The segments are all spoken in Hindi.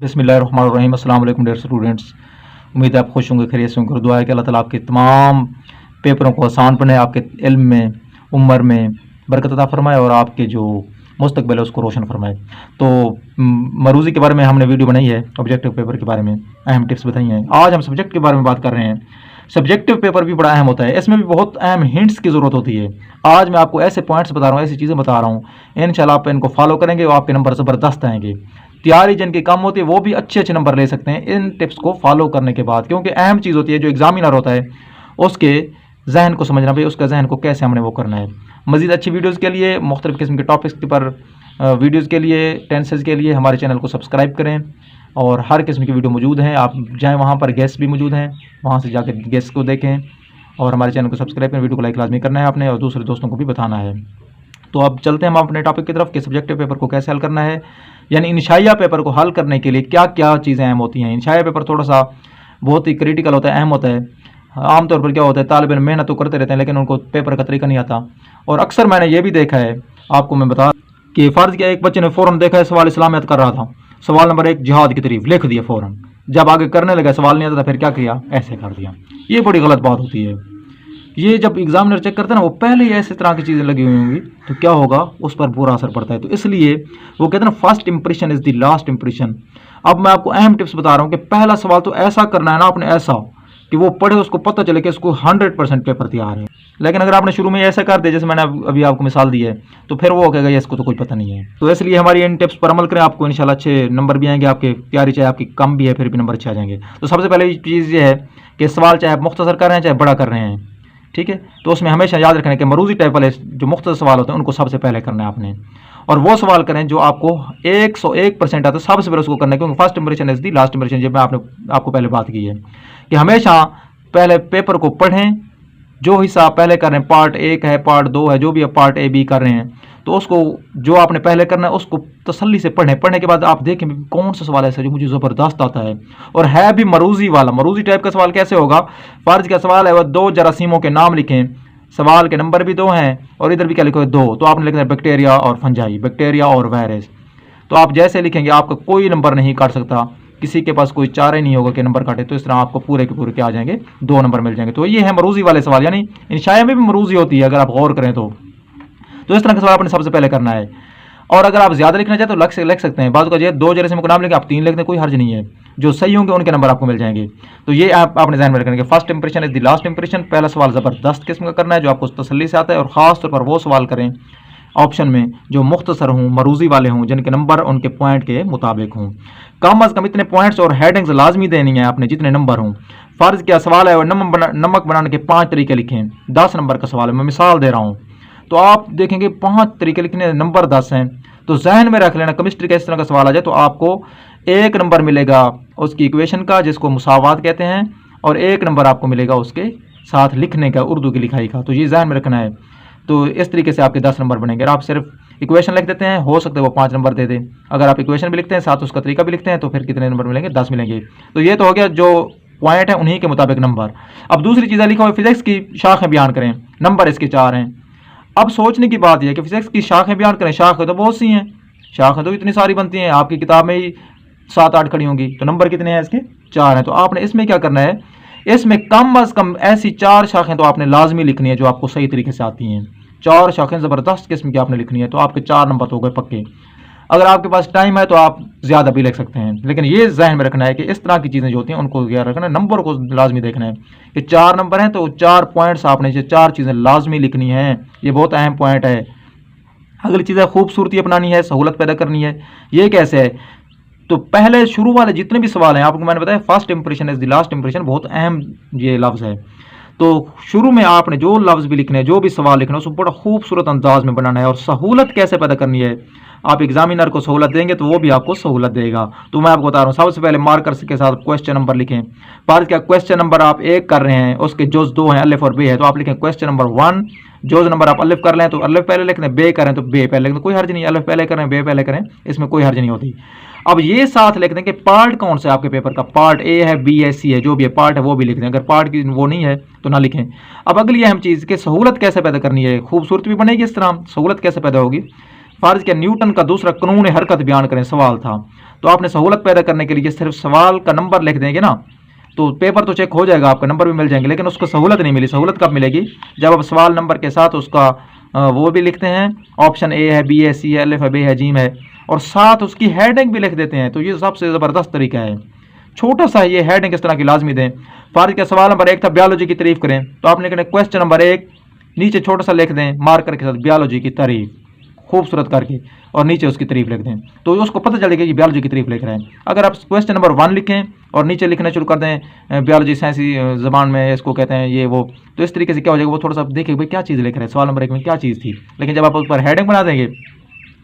बिस्मिल्लाहिर्रहमानिर्रहीम। अस्सलाम वालेकुम डियर स्टूडेंट्स। उम्मीद है आप खुश होंगे, खैरियत से होंगे। दुआ है कि अल्लाह ताला आपके तमाम पेपरों को आसान बनाए, आपके इल्म में, उम्र में बरकत अता फरमाए और आपके जो मुस्तकबिल है उसको रोशन फरमाए। तो मरूज़ी के बारे में हमने वीडियो बनाई है, ऑब्जेक्टिव पेपर के बारे में अहम टिप्स बताई हैं। आज हम सब्जेक्ट के बारे में बात कर रहे हैं। सब्जेक्टिव पेपर भी बड़ा अहम होता है, इसमें भी बहुत अहम हिंट्स की ज़रूरत होती है। आज मैं आपको ऐसे पॉइंट्स बता रहा हूँ, ऐसी चीज़ें बता रहा हूँ, इंशाल्लाह आप इनको फॉलो करेंगे और आपके नंबर ज़बरदस्त आएंगे। तैयारी जिनकी कम होती है वो भी अच्छे अच्छे नंबर ले सकते हैं इन टिप्स को फॉलो करने के बाद, क्योंकि अहम चीज़ होती है जो एग्जामिनर होता है उसके जहन को समझना, भाई उसका जहन को कैसे हमने वो करना है। मज़ीद अच्छी वीडियोज़ के लिए, मुख्तलिफ़ किस्म के टॉपिक्स के पर वीडियोज़ के लिए, टेंसेज के लिए हमारे चैनल को सब्सक्राइब करें। और हर किस्म की वीडियो मौजूद हैं, आप जाएँ वहाँ पर गेस्ट भी मौजूद हैं, वहाँ से जाकर गेस्ट को देखें और हमारे चैनल को सब्सक्राइब करें। वीडियो को लाइक लाजमी करना है आपने और दूसरे दोस्तों को भी बताना है। तो अब चलते हैं हम अपने टॉपिक की तरफ कि सब्जेक्टिव पेपर को कैसे हल करना है, यानी इंशाइया पेपर को हल करने के लिए क्या क्या चीज़ें अहम होती हैं। इंशाइया पेपर थोड़ा सा बहुत ही क्रिटिकल होता है, अहम होता है। आमतौर पर क्या होता है, तालिब इल्म मेहनत तो करते रहते हैं लेकिन उनको पेपर का तरीका नहीं आता। और अक्सर मैंने ये भी देखा है, आपको मैं बता कि फ़र्ज़ किया एक बच्चे ने फ़ौरन देखा है सवाल इस्लामियत कर रहा था, सवाल नंबर 1 जिहाद की तारीफ लिख दिया फ़ौरन, जब आगे करने लगा सवाल नहीं आता था फिर क्या किया, ऐसे कर दिया। ये बड़ी गलत बात होती है। ये जब एग्जामिनर चेक करता है ना, वो पहले ही ऐसे तरह की चीज़ें लगी हुई होंगी तो क्या होगा, उस पर बुरा असर पड़ता है। तो इसलिए वो कहते हैं ना, first impression is the last impression. अब मैं आपको अहम टिप्स बता रहा हूँ कि पहला सवाल तो ऐसा करना है ना आपने, ऐसा कि वो पढ़े उसको पता चले कि इसको 100% पेपर तैयार है। लेकिन अगर आपने शुरू में ऐसा कर दिया जैसे मैंने अभी आपको मिसाल दी है, तो फिर वो कहेगा इसको तो कोई पता नहीं है। तो इसलिए हमारी इन टिप्स पर अमल करें, आपको इंशाल्लाह अच्छे नंबर भी आएंगे। आपके तैयारी चाहे आपकी कम भी है फिर भी नंबर अच्छे आ जाएंगे। तो सबसे पहले चीज़ ये है कि सवाल चाहे आप मुख्तसर कर रहे हैं चाहे बड़ा कर रहे हैं, ठीक है, तो उसमें हमेशा याद रखना है कि मरूज़ी टाइप वाले जो मुख्तसर सवाल होते हैं उनको सबसे पहले करना है आपने। और वो सवाल करें जो आपको 101% आता है, सबसे पहले उसको करना है, क्योंकि first impression is the last impression. जब मैं आपको पहले बात की है कि हमेशा पहले पेपर को पढ़ें, जो हिस्सा पहले कर रहे हैं, पार्ट 1 है, पार्ट 2 है, जो भी पार्ट A B कर रहे हैं, तो उसको जो आपने पहले करना है उसको तसल्ली से पढ़ें। पढ़ने के बाद आप देखें कौन सा सवाल ऐसा जो मुझे ज़बरदस्त आता है और है भी मरूज़ी वाला। मरूज़ी टाइप का सवाल कैसे होगा, फ़र्ज का सवाल है वह 2 जरासीमों के नाम लिखें, सवाल के नंबर भी 2 हैं और इधर भी क्या लिखो 2, तो आपने लिखना है बैक्टीरिया और फंजाई, बैक्टीरिया और वायरस। तो आप जैसे लिखेंगे आपका कोई नंबर नहीं काट सकता, किसी के पास कोई चारा ही नहीं होगा कि नंबर काटे। तो इस तरह आपको पूरे के पूरे क्या आ जाएंगे, 2 नंबर मिल जाएंगे। तो ये है मरूज़ी वाले सवाल, यानी इंशाया में भी मरूज़ी होती है अगर आप गौर करें तो इस तरह का सवाल आपने सबसे पहले करना है। और अगर आप ज़्यादा लिखना चाहते तो लिख सकते हैं, बात का 2 जरासीमों को नाम लेके आप 3 लिख दें, कोई हर्ज नहीं है। जो सही होंगे उनके नंबर आपको मिल जाएंगे। तो ये आप अपने ध्यान में रखेंगे, first impression is the last impression. पहला सवाल ज़बरदस्त किस्म का करना है जो आपको तसल्ली से आता है, और ख़ास तौर पर वो सवाल करें ऑप्शन में जो मुख्तसर हों, मरूज़ी वाले हों, जिनके नंबर उनके पॉइंट के मुताबिक हों। कम अज़ कम इतने पॉइंट्स और हेडिंग्स लाजमी देनी है आपने जितने नंबर हों। फ़र्ज़ क्या सवाल है, नमक बनाने के 5 तरीके लिखें, 10 नंबर का सवाल है, मैं मिसाल दे रहा हूँ। तो आप देखेंगे 5 तरीके लिखने, नंबर 10 हैं, तो जहन में रख लेना। केमिस्ट्री का इस तरह का सवाल आ जाए तो आपको 1 नंबर मिलेगा उसकी इक्वेशन का जिसको मुसावात कहते हैं, और 1 नंबर आपको मिलेगा उसके साथ लिखने का, उर्दू की लिखाई का। तो ये जहन में रखना है। तो इस तरीके से आपके 10 नंबर बनेंगे। आप सिर्फ इक्वेशन लिख देते हैं, हो सकता है वो 5 नंबर दे दे। अगर आप इक्वेशन भी लिखते हैं साथ उसका तरीका भी लिखते हैं तो फिर कितने नंबर मिलेंगे, 10 मिलेंगे। तो ये तो हो गया जो पॉइंट है उन्हीं के मुताबिक नंबर। अब दूसरी चीज़ें लिखा हुआ, फिजिक्स की शाखें बयान करें, नंबर इसके 4 हैं। अब सोचने की बात यह है कि फिजिक्स की शाखें बयान करें, शाखें तो बहुत सी हैं, शाखें तो इतनी सारी बनती हैं, आपकी किताब में ही 7-8 खड़ी होंगी, तो नंबर कितने हैं इसके, 4 हैं। तो आपने इसमें क्या करना है, इसमें कम अज़ कम ऐसी 4 शाखें तो आपने लाजमी लिखनी है जो आपको सही तरीके से आती हैं। 4 शाखें ज़बरदस्त किस्म की आपने लिखनी है, तो आपके 4 नंबर तो हो गए पक्के। अगर आपके पास टाइम है तो आप ज़्यादा भी लिख सकते हैं, लेकिन ये जहन में रखना है कि इस तरह की चीज़ें जो होती हैं उनको याद रखना है, नंबर को लाजमी देखना है कि 4 नंबर हैं तो 4 पॉइंट्स आपने 4 चीज़ें लाजमी लिखनी हैं। ये बहुत अहम पॉइंट है। अगली चीज़ है खूबसूरती अपनानी है, सहूलत पैदा करनी है। ये कैसे है, तो पहले शुरू वाले जितने भी सवाल हैं, आपको मैंने बताया first impression is the last impression, बहुत अहम ये लफ्ज़ है। तो शुरू में आपने जो लफ्ज़ भी लिखने हैं, जो भी सवाल लिखना है, उसको बड़ा खूबसूरत अंदाज में बनाना है। और सहूलत कैसे पैदा करनी है, आप एग्जामिनर को सहूलत देंगे तो वो भी आपको सहूलत देगा। तो मैं आपको बता रहा हूँ, सबसे पहले मार्कर के साथ क्वेश्चन नंबर लिखें। पार्ट क्या क्वेश्चन नंबर आप 1 कर रहे हैं, उसके जोज 2 हैं, अलिफ और बे है, तो आप लिखें क्वेश्चन नंबर 1। जोज नंबर आप अलिफ कर लें तो अलिफ पहले लिख लें, बे करें तो बे पहले लिख लें, कोई हर्ज नहीं, अलिफ पहले करें बे पहले करें, इसमें कोई हर्ज नहीं होती। अब ये साथ लिख दें कि पार्ट कौन सा है आपके पेपर का, पार्ट A है, B है, C है, जो भी है पार्ट है वो भी लिख दें। अगर पार्ट की वो नहीं है तो ना लिखें। अब अगली अहम चीज़ कि सहूलत कैसे पैदा करनी है, खूबसूरत भी बनेगी इस तरह, सहूलत कैसे पैदा होगी। फार्ज किया न्यूटन का दूसरा कानून हरकत बयान करें, सवाल था। तो आपने सहूलत पैदा करने के लिए सिर्फ सवाल का नंबर लिख देंगे ना, तो पेपर तो चेक हो जाएगा, आपका नंबर भी मिल जाएंगे, लेकिन उसको सहूलत नहीं मिली। सहूलत कब मिलेगी? जब आप सवाल नंबर के साथ उसका वो भी लिखते हैं, ऑप्शन ए है, बी है, सी है, अलिफ है, बे है, जीम है, और साथ उसकी हेडिंग भी लिख देते हैं। तो ये सबसे ज़बरदस्त तरीका है। छोटा सा ये हेडिंग इस तरह की लाजमी दें। फार्ज का सवाल नंबर 1 था बायोलॉजी की तारीफ करें, तो आपने कहना क्वेश्चन नंबर 1 नीचे छोटा सा लिख दें मार्कर के साथ बायोलॉजी की तारीफ खूबसूरत करके, और नीचे उसकी तारीफ लिख दें, तो उसको पता चलेगा कि बायोलॉजी की तारीफ लिख रहे हैं। अगर आप क्वेश्चन नंबर 1 लिखें और नीचे लिखना शुरू कर दें बायोलॉजी साइंसी ज़बान में इसको कहते हैं ये वो, तो इस तरीके से क्या हो जाएगा, वो थोड़ा सा देखें भाई क्या चीज़ लिख रहे हैं, सवाल नंबर 1 में क्या चीज़ थी। लेकिन जब आप उस पर हेडिंग बना देंगे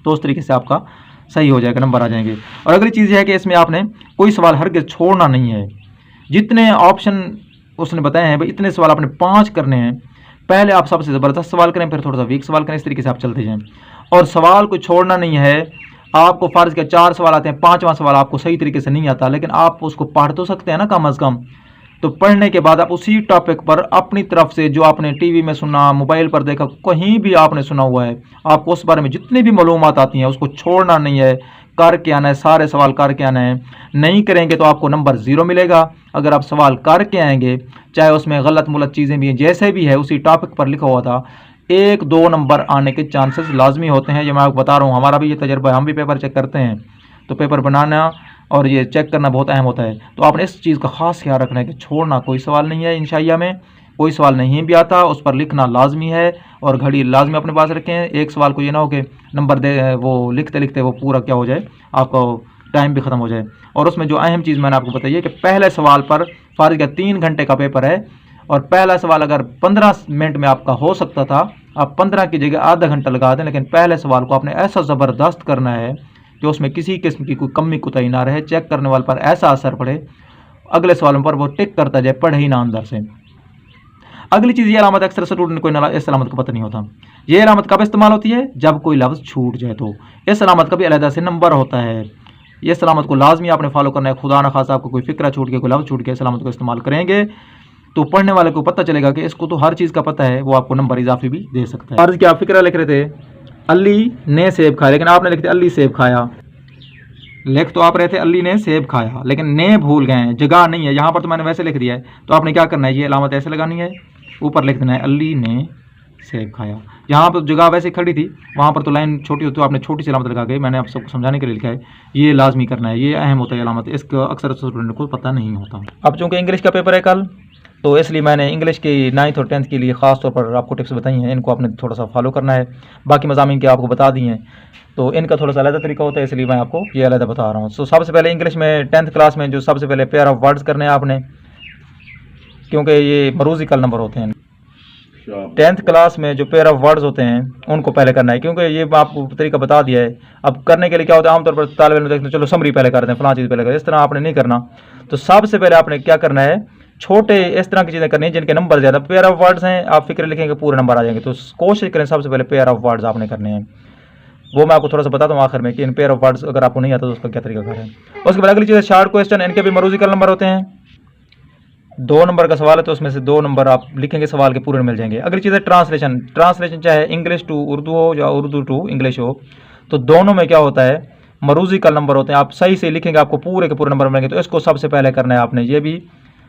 तो उस तरीके से आपका सही हो जाएगा, नंबर आ जाएंगे। और अगली चीज़ यह है कि इसमें आपने कोई सवाल हरगिज़ छोड़ना नहीं है। जितने ऑप्शन उसने बताए हैं भाई इतने सवाल आपने 5 करने हैं। पहले आप सबसे ज़बरदस्त सवाल करें, फिर थोड़ा सा वीक सवाल करें, इस तरीके से आप चलते जाएं। और सवाल को छोड़ना नहीं है। आपको फ़र्ज़ के 4 सवाल आते हैं, 5वां सवाल आपको सही तरीके से नहीं आता, लेकिन आप उसको पढ़ तो सकते हैं ना कम अज़ कम। तो पढ़ने के बाद आप उसी टॉपिक पर अपनी तरफ से जो आपने टीवी में सुना, मोबाइल पर देखा, कहीं भी आपने सुना हुआ है, आपको उस बारे में जितनी भी मालूमात आती हैं उसको छोड़ना नहीं है, करके आना है, सारे सवाल करके आना है। नहीं करेंगे तो आपको नंबर 0 मिलेगा। अगर आप सवाल करके आएंगे, चाहे उसमें गलत मुलत चीज़ें भी हैं, जैसे भी है उसी टॉपिक पर लिखा हुआ था, 1-2 नंबर आने के चांसेस लाजमी होते हैं। ये मैं आपको बता रहा हूँ, हमारा भी ये तजर्बा है, हम भी पेपर चेक करते हैं। तो पेपर बनाना और ये चेक करना बहुत अहम होता है। तो आपने इस चीज़ का ख़ास ख्याल रखना है कि छोड़ना कोई सवाल नहीं है। इंशाइया में कोई सवाल नहीं भी आता, उस पर लिखना लाजमी है, और घड़ी लाजमी अपने पास रखें। एक सवाल को ये ना हो कि नंबर दे वो लिखते लिखते वो पूरा क्या हो जाए, आपका टाइम भी ख़त्म हो जाए। और उसमें जो अहम चीज़ मैंने आपको बताई है कि पहले सवाल पर फ़र्ज़ का 3 घंटे का पेपर है, और पहला सवाल अगर 15 मिनट में आपका हो सकता था, आप 15 की जगह आधा घंटा लगा दें, लेकिन पहले सवाल को आपने ऐसा ज़बरदस्त करना है कि उसमें किसी किस्म की कोई कमी कुताही ना रहे, चेक करने वाले पर ऐसा असर पड़े, अगले सवालों पर वो टिक करता जाए, पढ़े ही ना अंदर से। अगली चीज़, ये अलामत अक्सर स्टूडेंट को इस अलामत को पता नहीं होता। ये अलामत कब इस्तेमाल होती है? जब कोई लफ्ज़ छूट जाए, तो इस अलामत का भी अलहदा से नंबर होता है। ये सलामत को लाजमी आपने फॉलो करना है। खुदा न खासा आपको कोई फ़िक्रा छूट के, कोई लफ्ज़ छूट के, सलामत को इस्तेमाल करेंगे तो पढ़ने वाले को पता चलेगा कि इसको तो हर चीज़ का पता है, वो आपको नंबर इजाफी भी दे सकता है। अर्ज़ क्या आप फ़िक्रा लिख रहे थे, अली ने सेब खाया, लेकिन आपने लिख दिया अली सेब खाया। लिख तो आप रहे थे अली ने सेब खाया, लेकिन ने भूल गए हैं, जगह नहीं है। यहाँ पर तो मैंने वैसे लिख दिया है, तो आपने क्या करना है, ये अलामत ऐसे लगानी है, ऊपर लिख देना है अली ने सेब खाया। यहाँ पर जगह वैसे खड़ी थी, वहाँ पर तो लाइन छोटी होती है, तो आपने छोटी सी अलामत लगा के, मैंने आप सबको समझाने के लिए लिखा है, ये लाजमी करना है, ये अहम होता है अलामत, इसका अक्सर स्टूडेंट को पता नहीं होता। अब चूँकि इंग्लिश का पेपर है कल, तो इसलिए मैंने इंग्लिश की 9th और 10th के लिए ख़ास तौर पर आपको टिप्स बताई हैं, इनको आपने थोड़ा सा फॉलो करना है। बाकी मज़ामीन के आपको बता दी हैं, तो इनका थोड़ा सा अलग तरीका होता है, इसलिए मैं आपको ये अलग बता रहा हूँ। सो सबसे पहले इंग्लिश में 10th क्लास में जो सबसे पहले पेयर ऑफ वर्ड्स करने हैं आपने, क्योंकि ये मरूज़िकल नंबर होते हैं। 10th क्लास में जो पेयर ऑफ वर्ड्स होते हैं उनको पहले करना है, क्योंकि ये आपको तरीका बता दिया है। अब करने के लिए क्या होता है, आमतौर पर तालिब इल्म देखते हैं, चलो समरी पहले कर दें, फलां चीज़ पहले करें, इस तरह आपने नहीं करना। तो सबसे पहले आपने क्या करना है, छोटे इस तरह की चीज़ें करनी है जिनके नंबर ज़्यादा, पेयर ऑफ वर्ड्स हैं, आप फिक्र लिखेंगे पूरे नंबर आ जाएंगे। तो कोशिश करें सबसे पहले पेयर ऑफ वर्ड्स आपने करने हैं। वो मैं आपको थोड़ा सा बताता हूँ आखिर में कि इन पेयर ऑफ वर्ड्स अगर आपको नहीं आता तो उसका क्या तरीका करें। उसके बाद अगली चीज़ है शॉर्ट क्वेश्चन, इनके भी मरूज़िकल नंबर होते हैं। 2 नंबर का सवाल है, तो उसमें से 2 नंबर आप लिखेंगे, सवाल के पूरे मिल जाएंगे। अगली चीज़ है ट्रांसलेशन। ट्रांसलेशन चाहे इंग्लिश टू उर्दू हो या उर्दू टू इंग्लिश हो, तो दोनों में क्या होता है, मरूज़िकल नंबर होते हैं। आप सही से लिखेंगे आपको पूरे के पूरे नंबर मिलेंगे, तो इसको सबसे पहले करना है आपने, ये भी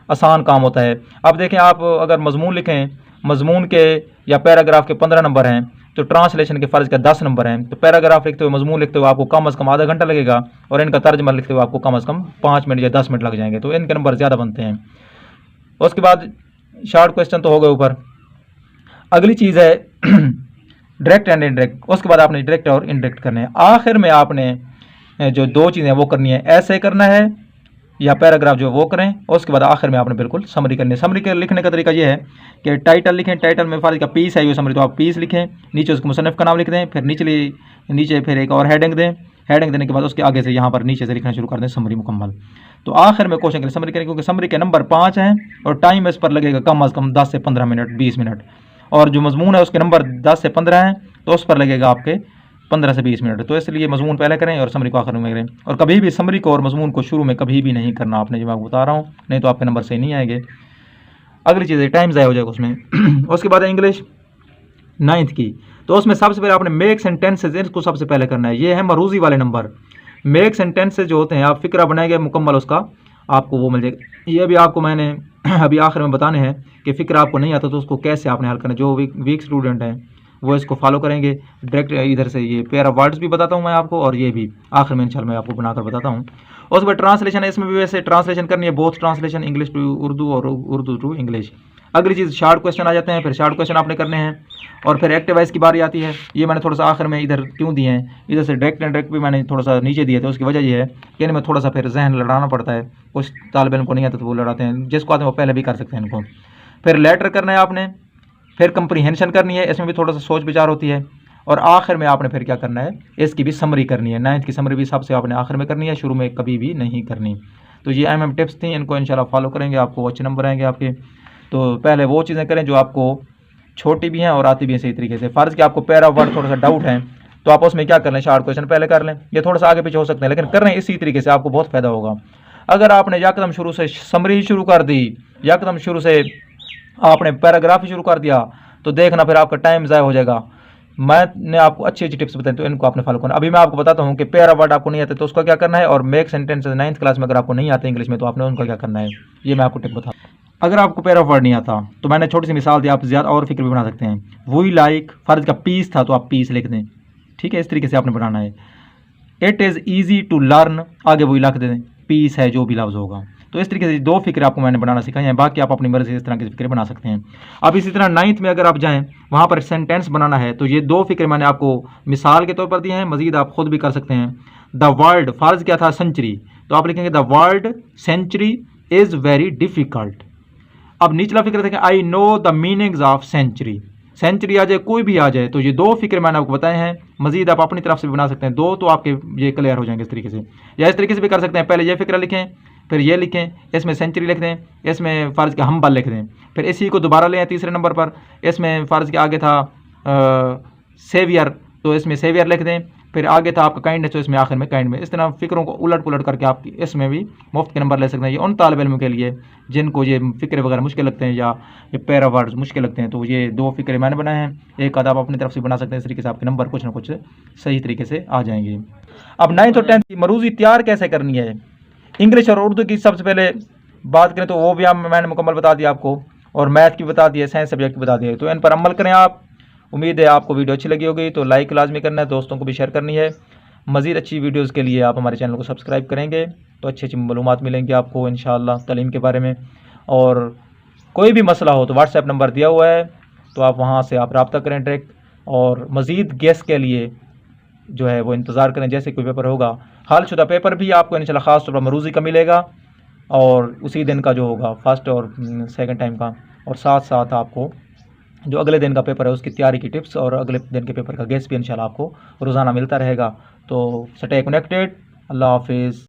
आसान काम होता है। अब देखें, आप अगर मजमून लिखें, मजमून के या पैराग्राफ के 15 नंबर हैं, तो ट्रांसलेशन के फ़र्ज़ का 10 नंबर हैं। तो पैराग्राफ लिखते हुए, मजमून लिखते हुए आपको कम अज़ कम आधा घंटा लगेगा, और इनका तर्जमा लिखते हुए आपको कम अज़ कम 5 मिनट या 10 मिनट लग जाएंगे, तो इनके नंबर ज़्यादा बनते हैं। उसके बाद शॉर्ट क्वेश्चन तो हो गए ऊपर। अगली चीज़ है डायरेक्ट एंड इनडायरेक्ट। उसके बाद आपने डायरेक्ट और इनडायरेक्ट करने हैं। आखिर में आपने जो 2 चीज़ें वो करनी है, ऐसे करना है या पैराग्राफ जो वो करें। उसके बाद आखिर में आपने बिल्कुल समरी करनी है। समरी के लिखने का तरीका ये है कि टाइटल लिखें, टाइटल में फ़र्ज़ का पीस है ये समरी, तो आप पीस लिखें, नीचे उसको मुसन्निफ़ का नाम लिख दें, फिर नीचे फिर एक और हेडिंग दें। हेडिंग देने के बाद उसके आगे से यहाँ पर नीचे से लिखना शुरू कर दें समरी मुकम्मल। तो आखिर में क्वेश्चन के लिए समरी करें, क्योंकि समरी के नंबर 5 हैं और टाइम इस पर लगेगा कम अज़ कम 10 से 15 मिनट, 20 मिनट। और जो मजमून है उसके नंबर 10 से 15 हैं, तो उस पर लगेगा आपके 15 से 20 मिनट। तो इसलिए मजमून पहले करें और समरी को आखिर में करें। और कभी भी समरी को और मजमून को शुरू में कभी भी नहीं करना आपने, जो मैं आपको बता रहा हूँ, नहीं तो आपके नंबर सही नहीं आएंगे। अगली चीज़ है टाइम ज़ाया हो जाएगा उसमें। उसके बाद इंग्लिश 9th की। तो उसमें सबसे पहले आपने मेक सेंटेंसेज इसको सबसे पहले करना है। ये है मरूजी वाले नंबर। मेक सेंटेंसेज जो होते हैं आप फिक्रा बनाएंगे मुकम्मल उसका आपको वो मिल जाएगा। ये भी आपको मैंने अभी आखिर में बताने हैं कि फिक्रा आपको नहीं आता तो उसको कैसे आपने हल करना है। जो वीक स्टूडेंट हैं वो इसको फॉलो करेंगे। डायरेक्ट इधर से ये पेयर ऑफ वर्ड्स भी बताता हूँ मैं आपको, और ये भी आखिर में इंशाल्लाह मैं आपको बनाकर बताता हूँ। और उसके बाद ट्रांसलेशन है, इसमें भी वैसे ट्रांसलेशन करनी है, both translation English to Urdu और उर्दू टू इंग्लिश। अगली चीज़ शार्ट क्वेश्चन आ जाते हैं, फिर शार्ट क्वेश्चन आपने करने हैं। और फिर एक्टिव वॉइस की बारी आती है। ये मैंने थोड़ा सा आखिर में इधर क्यों दिए हैं, इधर से डायरेक्ट एंड डायरेक्ट भी मैंने थोड़ा सा नीचे दिए थे। उसकी वजह ये है कि इनमें थोड़ा सा फिर जहन लड़ाना पड़ता है। कुछ तालिब इल्म को नहीं आता तो वो लड़ाते हैं, जिसको आते हैं वो पहले भी कर सकते हैं इनको। फिर लेटर करना है आपने, फिर कंप्रीहेंशन करनी है, इसमें भी थोड़ा सा सोच विचार होती है। और आखिर में आपने फिर क्या करना है, इसकी भी समरी करनी है। 9th की समरी भी सबसे आपने आखिर में करनी है, शुरू में कभी भी नहीं करनी। तो ये MM टिप्स थी, इनको इंशाल्लाह फॉलो करेंगे आपको अच्छे नंबर आएंगे आपके। तो पहले वो चीज़ें करें जो आपको छोटी भी हैं और आती भी हैं सही तरीके से। फ़र्ज़ कि आपको पैरा वर्ड थोड़ा सा डाउट है तो आप उसमें क्या कर लें, शार्ट क्वेश्चन पहले कर लें। ये थोड़ा सा आगे पीछे हो सकते हैं लेकिन कर रहे हैं इसी तरीके से, आपको बहुत फ़ायदा होगा। अगर आपने यकदम शुरू से समरी ही शुरू कर दी, यकदम शुरू से आपने पैराग्राफ ही शुरू कर दिया तो देखना फिर आपका टाइम ज़ाया हो जाएगा। मैंने आपको अच्छी अच्छी टिप्स बताई तो इनको आपने फॉलो करना। अभी मैं आपको बताता हूँ कि पैरा वर्ड आपको नहीं आते तो उसका क्या करना है, और मेक सेंटेंसेस 9th क्लास में अगर आपको नहीं आते इंग्लिश में तो आपने उनका क्या करना है, ये मैं आपको टिप बता। अगर आपको पैरा वर्ड नहीं आता तो मैंने छोटी सी मिसाल दी, आप ज़्यादा और फिक्र भी बना सकते हैं। वही लाइक फ़र्ज का पीस था तो आप पीस लिख दें, ठीक है, इस तरीके से आपने बनाना है। It is easy to learn, आगे वही लिख दें, पीस है जो भी लफ्ज़ होगा। तो इस तरीके से 2 फिक्र आपको मैंने बनाना सिखाई हैं, बाकी आप अपनी मर्ज़ी से इस तरह की फिक्र बना सकते हैं। अब इसी तरह 9th में अगर आप जाएँ वहाँ पर सेंटेंस बनाना है तो ये 2 फिक्र मैंने आपको मिसाल के तौर पर दिए हैं, मज़ीद आप खुद भी कर सकते हैं। द वर्ड फ़र्ज़ क्या था, सेंचुरी, तो आप लिखेंगे the word century is very difficult. अब निचला फिक्र देखें, I know the meanings of century, century आ जाए कोई भी आ जाए। तो ये 2 फिक्र मैंने आपको बताए हैं, मजीद आप अपनी तरफ से भी बना सकते हैं। 2 तो आपके ये क्लियर हो जाएंगे इस तरीके से, या इस तरीके से भी कर सकते हैं। पहले ये फिक्र लिखें, फिर ये लिखें, इसमें सेंचुरी लिख दें, इसमें फ़र्ज़ के हम्बल लिख दें, फिर इसी को दोबारा लें तीसरे नंबर पर, इसमें फ़र्ज़ के आगे था सेवियर तो इसमें सेवियर लिख दें, फिर आगे था आपका काइंडनेस तो इसमें आखिर में काइंड में। इस तरह फिक्रों को उलट पुलट करके आप इसमें भी मुफ्त के नंबर ले सकते हैं। ये उन तालिब इल्म के लिए जिनको ये फ़िक्रे वगैरह मुश्किल लगते हैं या ये पैरा वर्ड्स मुश्किल लगते हैं, तो ये 2 फिक्रे मैंने बनाए हैं, एक आधा आप अपनी तरफ से बना सकते हैं। इस तरीके से आपके नंबर कुछ ना कुछ सही तरीके से आ जाएंगे। अब 9th और 10th की मरूज़ी तैयार कैसे करनी है, इंग्लिश और उर्दू की सबसे पहले बात करें तो वो भी मैंने मुकम्मल बता दिया आपको, और मैथ की बता दिया, साइंस सब्जेक्ट की बता दिया। तो इन पर अमल करें आप। उम्मीद है आपको वीडियो अच्छी लगी होगी, तो लाइक लाजमी करना है, दोस्तों को भी शेयर करनी है। मज़ीद अच्छी वीडियोज़ के लिए आप हमारे चैनल को सब्सक्राइब करेंगे तो अच्छी अच्छी मालूमात मिलेंगी आपको इंशाअल्लाह तालीम के बारे में। और कोई भी मसला हो तो व्हाट्सएप नंबर दिया हुआ है, तो आप वहाँ से आप रब्ता करें डायरेक्ट। और मज़ीद गेस के लिए जो है वो इंतज़ार करें, जैसे कोई पेपर होगा हलशुदा पेपर भी आपको इंशाअल्लाह ख़ास तौर पर मरूज़ी का मिलेगा, और उसी दिन का जो होगा फर्स्ट और सेकंड टाइम का। और साथ साथ आपको जो अगले दिन का पेपर है उसकी तैयारी की टिप्स और अगले दिन के पेपर का गेस भी इंशाल्लाह आपको रोज़ाना मिलता रहेगा। तो स्टे कनेक्टेड। अल्लाह हाफिज़।